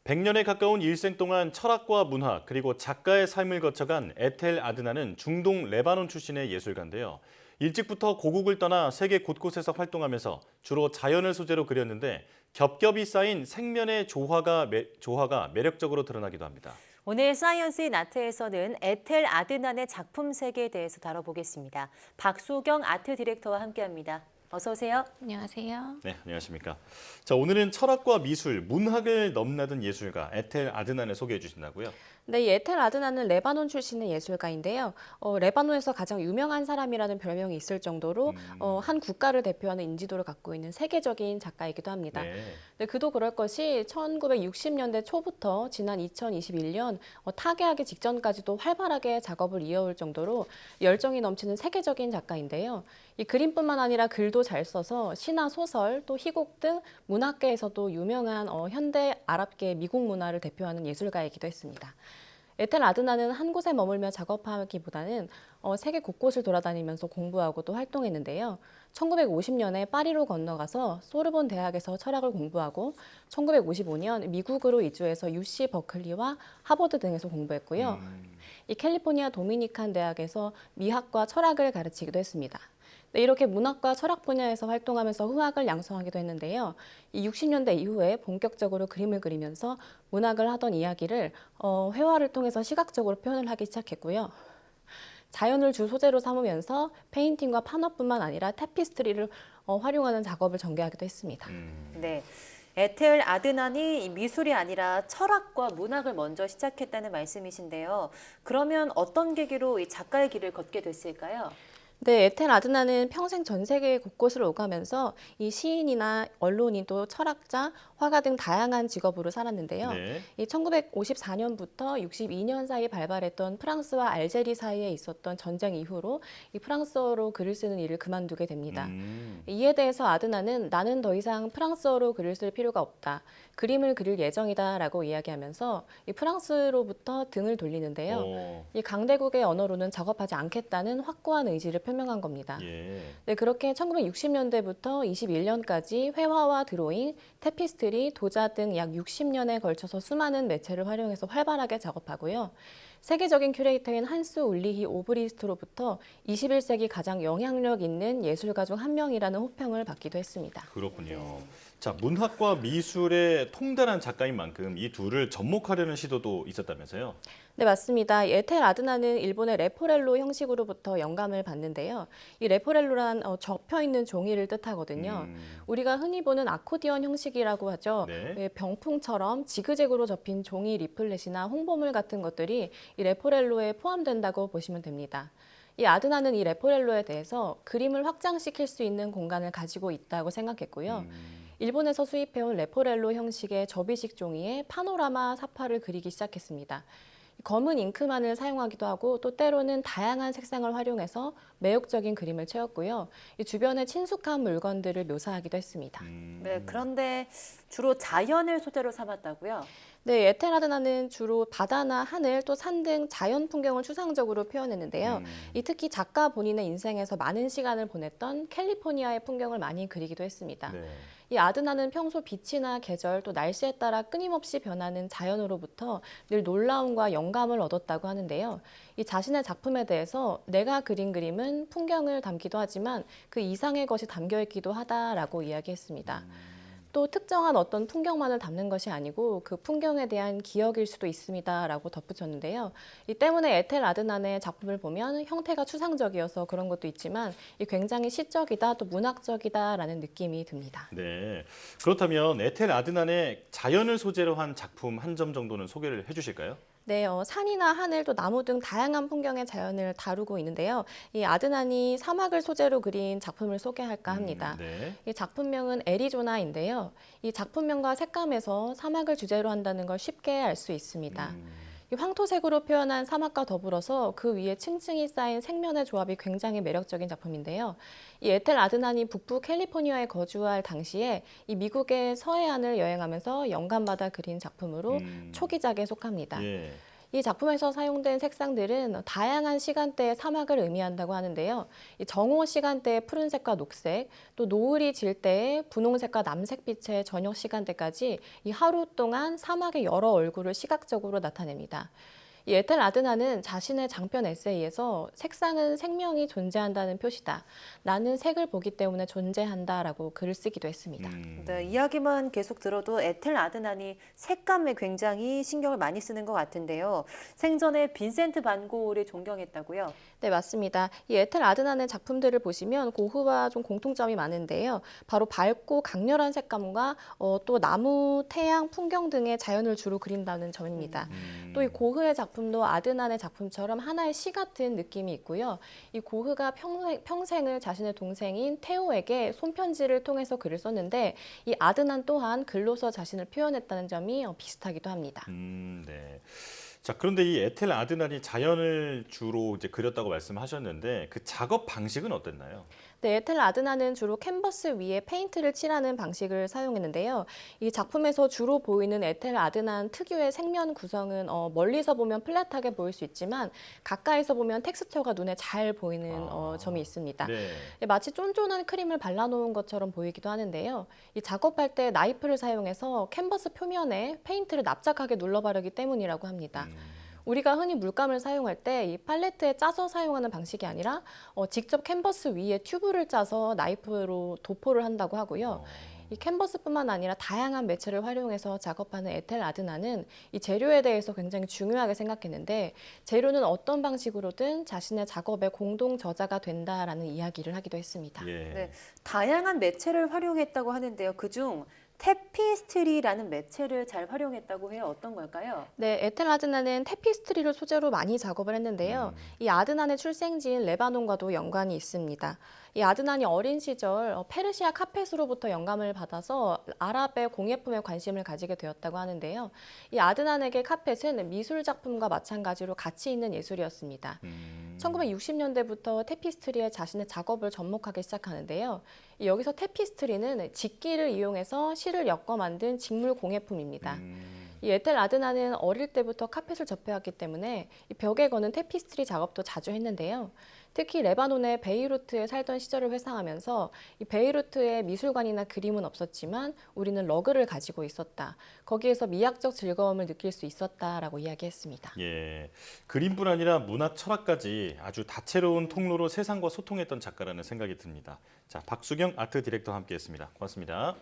100년에 가까운 일생 동안 철학과 문학 그리고 작가의 삶을 거쳐간 에텔 아드나는 중동 레바논 출신의 예술가인데요. 일찍부터 고국을 떠나 세계 곳곳에서 활동하면서 주로 자연을 소재로 그렸는데 겹겹이 쌓인 생면의 조화가 매력적으로 드러나기도 합니다. 오늘 사이언스 인 아트에서는 에텔 아드난의 작품 세계에 대해서 다뤄보겠습니다. 박소경 아트 디렉터와 함께합니다. 어서 오세요. 안녕하세요. 네, 안녕하십니까. 자, 오늘은 철학과 미술, 문학을 넘나든 예술가 에텔 아드난을 소개해 주신다고요? 네, 이 에텔 아드나는 레바논 출신의 예술가인데요. 레바논에서 가장 유명한 사람이라는 별명이 있을 정도로 한 국가를 대표하는 인지도를 갖고 있는 세계적인 작가이기도 합니다. 네. 네, 그도 그럴 것이 1960년대 초부터 지난 2021년 타계하기 직전까지도 활발하게 작업을 이어올 정도로 열정이 넘치는 세계적인 작가인데요. 이 그림뿐만 아니라 글도 잘 써서 시나 소설, 또 희곡 등 문학계에서도 유명한 현대 아랍계 미국 문화를 대표하는 예술가이기도 했습니다. 에텔 아드나는 한 곳에 머물며 작업하기보다는 세계 곳곳을 돌아다니면서 공부하고 또 활동했는데요. 1950년에 파리로 건너가서 소르본 대학에서 철학을 공부하고 1955년 미국으로 이주해서 UC 버클리와 하버드 등에서 공부했고요. 이 캘리포니아 도미니칸 대학에서 미학과 철학을 가르치기도 했습니다. 네, 이렇게 문학과 철학 분야에서 활동하면서 후학을 양성하기도 했는데요. 이 60년대 이후에 본격적으로 그림을 그리면서 문학을 하던 이야기를 회화를 통해서 시각적으로 표현을 하기 시작했고요. 자연을 주 소재로 삼으면서 페인팅과 판화뿐만 아니라 타피스트리를 활용하는 작업을 전개하기도 했습니다. 네, 에텔 아드난이 미술이 아니라 철학과 문학을 먼저 시작했다는 말씀이신데요. 그러면 어떤 계기로 이 작가의 길을 걷게 됐을까요? 네, 에텔 아드나는 평생 전 세계 곳곳을 오가면서 이 시인이나 언론인 또 철학자, 화가 등 다양한 직업으로 살았는데요. 네. 이 1954년부터 62년 사이 발발했던 프랑스와 알제리 사이에 있었던 전쟁 이후로 이 프랑스어로 글을 쓰는 일을 그만두게 됩니다. 이에 대해서 아드나는 나는 더 이상 프랑스어로 글을 쓸 필요가 없다. 그림을 그릴 예정이다라고 이야기하면서 이 프랑스로부터 등을 돌리는데요. 이 강대국의 언어로는 작업하지 않겠다는 확고한 의지를 표명한 겁니다. 예. 네, 그렇게 1960년대부터 21년까지 회화와 드로잉, 테피스트리, 도자 등 약 60년에 걸쳐서 수많은 매체를 활용해서 활발하게 작업하고요. 세계적인 큐레이터인 한스 울리히 오브리스트로부터 21세기 가장 영향력 있는 예술가 중 한 명이라는 호평을 받기도 했습니다. 그렇군요. 자, 문학과 미술의 통달한 작가인 만큼 이 둘을 접목하려는 시도도 있었다면서요? 네, 맞습니다. 에텔 아드나는 일본의 레포렐로 형식으로부터 영감을 받는데요. 이 레포렐로란 접혀 있는 종이를 뜻하거든요. 우리가 흔히 보는 아코디언 형식이라고 하죠. 네. 왜 병풍처럼 지그재그로 접힌 종이 리플렛이나 홍보물 같은 것들이 이 레포렐로에 포함된다고 보시면 됩니다. 이 아드나는 이 레포렐로에 대해서 그림을 확장시킬 수 있는 공간을 가지고 있다고 생각했고요. 일본에서 수입해온 레포렐로 형식의 접이식 종이에 파노라마 사파를 그리기 시작했습니다. 검은 잉크만을 사용하기도 하고 또 때로는 다양한 색상을 활용해서 매혹적인 그림을 채웠고요. 이 주변에 친숙한 물건들을 묘사하기도 했습니다. 네, 그런데 주로 자연을 소재로 삼았다고요? 네, 에텔 아드나는 주로 바다나 하늘 또 산 등 자연 풍경을 추상적으로 표현했는데요. 이 특히 작가 본인의 인생에서 많은 시간을 보냈던 캘리포니아의 풍경을 많이 그리기도 했습니다. 네. 이 아드나는 평소 빛이나 계절 또 날씨에 따라 끊임없이 변하는 자연으로부터 늘 놀라움과 영감을 얻었다고 하는데요. 이 자신의 작품에 대해서 내가 그린 그림은 풍경을 담기도 하지만 그 이상의 것이 담겨 있기도 하다라고 이야기했습니다. 또 특정한 어떤 풍경만을 담는 것이 아니고 그 풍경에 대한 기억일 수도 있습니다라고 덧붙였는데요. 이 때문에 에텔 아드난의 작품을 보면 형태가 추상적이어서 그런 것도 있지만 이 굉장히 시적이다 또 문학적이다라는 느낌이 듭니다. 네. 그렇다면 에텔 아드난의 자연을 소재로 한 작품 한 점 정도는 소개를 해주실까요? 네, 산이나 하늘 또 나무 등 다양한 풍경의 자연을 다루고 있는데요. 이 아드난이 사막을 소재로 그린 작품을 소개할까 합니다. 네. 이 작품명은 애리조나인데요. 이 작품명과 색감에서 사막을 주제로 한다는 걸 쉽게 알 수 있습니다. 이 황토색으로 표현한 사막과 더불어서 그 위에 층층이 쌓인 색면의 조합이 굉장히 매력적인 작품인데요. 이 에텔 아드난이 북부 캘리포니아에 거주할 당시에 이 미국의 서해안을 여행하면서 영감받아 그린 작품으로 초기작에 속합니다. 예. 이 작품에서 사용된 색상들은 다양한 시간대의 사막을 의미한다고 하는데요. 이 정오 시간대의 푸른색과 녹색, 또 노을이 질 때의 분홍색과 남색빛의 저녁 시간대까지 이 하루 동안 사막의 여러 얼굴을 시각적으로 나타냅니다. 이 에텔 아드나는 자신의 장편 에세이에서 색상은 생명이 존재한다는 표시다. 나는 색을 보기 때문에 존재한다라고 글을 쓰기도 했습니다. 네, 이야기만 계속 들어도 에텔 아드난이 색감에 굉장히 신경을 많이 쓰는 것 같은데요. 생전에 빈센트 반 고흐를 존경했다고요? 네, 맞습니다. 이 에텔 아드난의 작품들을 보시면 고흐와 좀 공통점이 많은데요. 바로 밝고 강렬한 색감과 또 나무, 태양, 풍경 등의 자연을 주로 그린다는 점입니다. 또 이 고흐의 작품도 아드난의 작품처럼 하나의 시 같은 느낌이 있고요. 이 고흐가 평생을 자신의 동생인 테오에게 손편지를 통해서 글을 썼는데 이 아드난 또한 글로서 자신을 표현했다는 점이 비슷하기도 합니다. 네. 자, 그런데 이 에텔 아드난이 자연을 주로 이제 그렸다고 말씀하셨는데 그 작업 방식은 어땠나요? 네, 에텔 아드나는 주로 캔버스 위에 페인트를 칠하는 방식을 사용했는데요. 이 작품에서 주로 보이는 에텔 아드난 특유의 색면 구성은 멀리서 보면 플랫하게 보일 수 있지만 가까이서 보면 텍스처가 눈에 잘 보이는 점이 있습니다. 네. 마치 쫀쫀한 크림을 발라놓은 것처럼 보이기도 하는데요. 이 작업할 때 나이프를 사용해서 캔버스 표면에 페인트를 납작하게 눌러 바르기 때문이라고 합니다. 우리가 흔히 물감을 사용할 때 이 팔레트에 짜서 사용하는 방식이 아니라 직접 캔버스 위에 튜브를 짜서 나이프로 도포를 한다고 하고요. 이 캔버스뿐만 아니라 다양한 매체를 활용해서 작업하는 에텔 아드나는 이 재료에 대해서 굉장히 중요하게 생각했는데 재료는 어떤 방식으로든 자신의 작업의 공동 저자가 된다라는 이야기를 하기도 했습니다. 예. 네, 다양한 매체를 활용했다고 하는데요. 그중 테피스트리라는 매체를 잘 활용했다고 해요. 어떤 걸까요? 네, 에텔 아드나는 테피스트리를 소재로 많이 작업을 했는데요. 이 아드난의 출생지인 레바논과도 연관이 있습니다. 이 아드난이 어린 시절 페르시아 카펫으로부터 영감을 받아서 아랍의 공예품에 관심을 가지게 되었다고 하는데요. 이 아드난에게 카펫은 미술 작품과 마찬가지로 가치 있는 예술이었습니다. 1960년대부터 테피스트리에 자신의 작업을 접목하기 시작하는데요. 여기서 테피스트리는 직기를 이용해서 실을 엮어 만든 직물 공예품입니다. 이 에텔 아드나는 어릴 때부터 카펫을 접해왔기 때문에 이 벽에 거는 테피스트리 작업도 자주 했는데요. 특히 레바논의 베이루트에 살던 시절을 회상하면서 이 베이루트에 미술관이나 그림은 없었지만 우리는 러그를 가지고 있었다. 거기에서 미학적 즐거움을 느낄 수 있었다라고 이야기했습니다. 예. 그림뿐 아니라 문학, 철학까지 아주 다채로운 통로로 세상과 소통했던 작가라는 생각이 듭니다. 자, 박수경 아트 디렉터와 함께했습니다. 고맙습니다.